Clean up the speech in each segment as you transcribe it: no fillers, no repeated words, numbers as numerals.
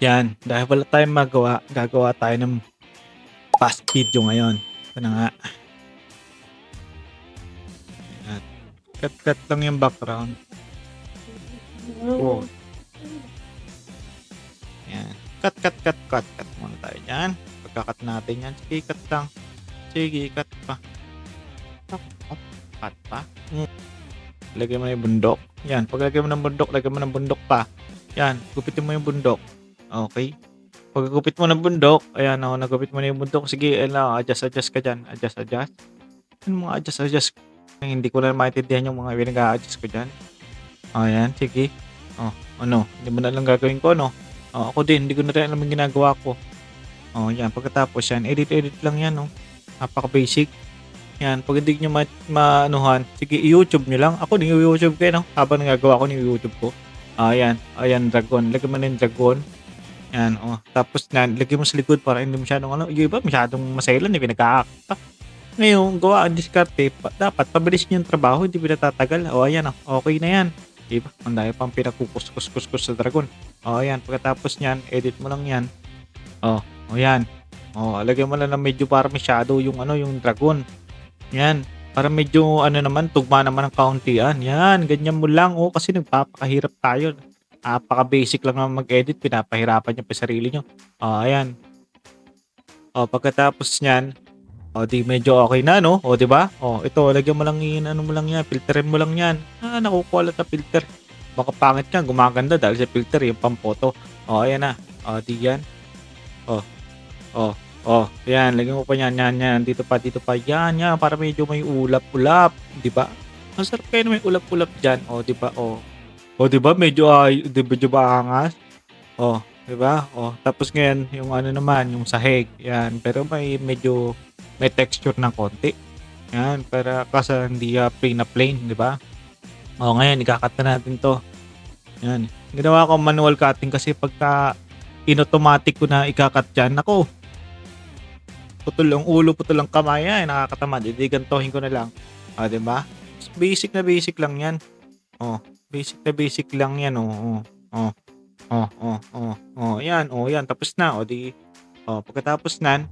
Yan, dahil wala tayong magawa, gagawa tayo ng fast video ngayon. Ito na nga. Yan. Cut-cut lang yung background. Oh. Yan. Cut muna tayo dyan. Pagka-cut natin yan. Sige, cut lang. Sige, cut pa. Cut pa. Lagyan mo na yung bundok. Yan, paglagay mo ng bundok, lagyan mo ng bundok pa. Yan, gupitin mo yung bundok. Okay. Pagkagupit mo ng bundok, ayan o, nagupit mo na yung bundok. Sige, adjust ka dyan. Adjust. Ano mga adjust? Hindi ko na maintindihan yung mga pinag-a-adjust ko dyan. Ayan, sige. Ano, hindi mo na lang gagawin ko, no? Ako din, hindi ko na rin alam yung ginagawa ko. Yan, pagkatapos yan, edit lang yan, no? Napaka-basic. Yan, pag hindi nyo maanuhan, sige, i-YouTube nyo lang. Ako din i-YouTube kayo, no? Habang nagagawa ko ng YouTube ko. Ayan, dragon. Lagyan mo na yung dragon. Yan, tapos lagyan mo sa likod para hindi masyadong yung iba masyadong maselan, yung pinagkakakta. Ngayon, gawa ang diskarte, dapat pabilis nyo yung trabaho, hindi pinatatagal. Ayan, okay na yan. Diba? Ang dahil pang pinakukus sa dragon. Ayan, pagkatapos nyan, edit mo lang yan. Ayan. Lagyan mo lang na medyo para masyado yung yung dragon. Yan, para medyo naman, tugma naman ang kauntian. Yan, ganyan mo lang. Kasi nagpapakahirap tayo. Napaka-basic lang naman mag-edit, pinapahirapan niyo pa sarili niyo. Ayan. Pagkatapos niyan, di medyo okay na, no? Di ba? Ito, lagyan mo lang mo lang yan, filterin mo lang yan. Nakukuha lang na filter. Baka pangit yan, gumaganda dahil sa filter, yung pampoto. Ayan na. Di yan. Yan, lagyan mo pa yan. Dito pa. Yan, para medyo may ulap-ulap. Di ba? Masarap kayo na may ulap-ulap dyan. Di ba? Di ba? Medyo ba angas? Di ba? Tapos ngayon, yung naman, yung sahig. Yan, pero may texture ng konti. Yan, para kasi hindi plain, di ba? Ngayon, ikakat na natin to. Yan. Ginawa ko manual cutting kasi pagka in-automatic ko na ikakat dyan, ako, putol ang ulo, putol ang kamay, nakakatamad. Hindi, gantohin ko na lang. Di ba? Basic lang yan. Basic lang yan. Yan. Tapos na. Pagkatapos nan,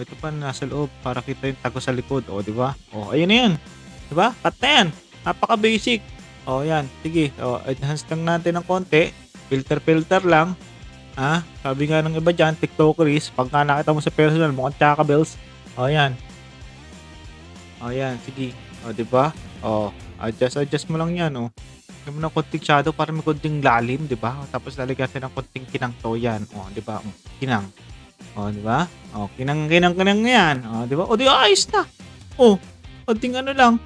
ito pa nasa loob para kita yung tago sa likod. Di ba? Ayun na yan. Di ba? Cut na yan. Napaka-basic. Yan. Sige. Enhance lang natin ng konti. Filter lang. Sabi nga ng iba dyan, TikTokeries, pagka nakita mo sa personal, mukhang chakabels. Yan. Yan, sige. Diba? Adjust mo lang yan, Lagyan mo ng konting shadow para may konting lalim, diba? Tapos lalagyan natin ng konting kinang to yan. Diba? Kinang. Diba? Kinang yan. Diba? Di ayos na. Konting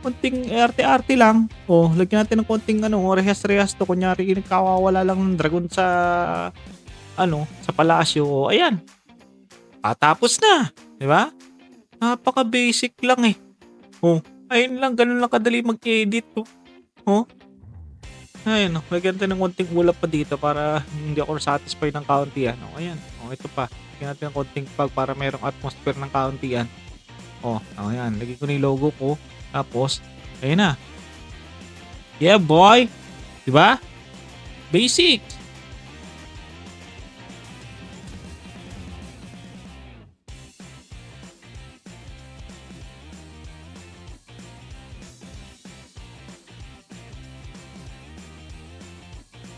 konting arte-arte lang. Lagyan natin ng konting rehas-rehas to. Kunyari, kawawala lang ng dragon sa sa palasyo. Ayan. Tapos na. Di ba? Napaka-basic lang eh. Ayun lang. Ganun lang kadali mag-edit. Ayun. Lagyan natin ng konting ulap pa dito para hindi ako satisfied ng kauntian. Ayan. Ito pa. Lagyan natin ng konting pag para mayroong atmosphere ng kauntian. Ayan. Lagyan ko na yung logo ko. Tapos, ayun na. Yeah, boy. Di ba? Basic.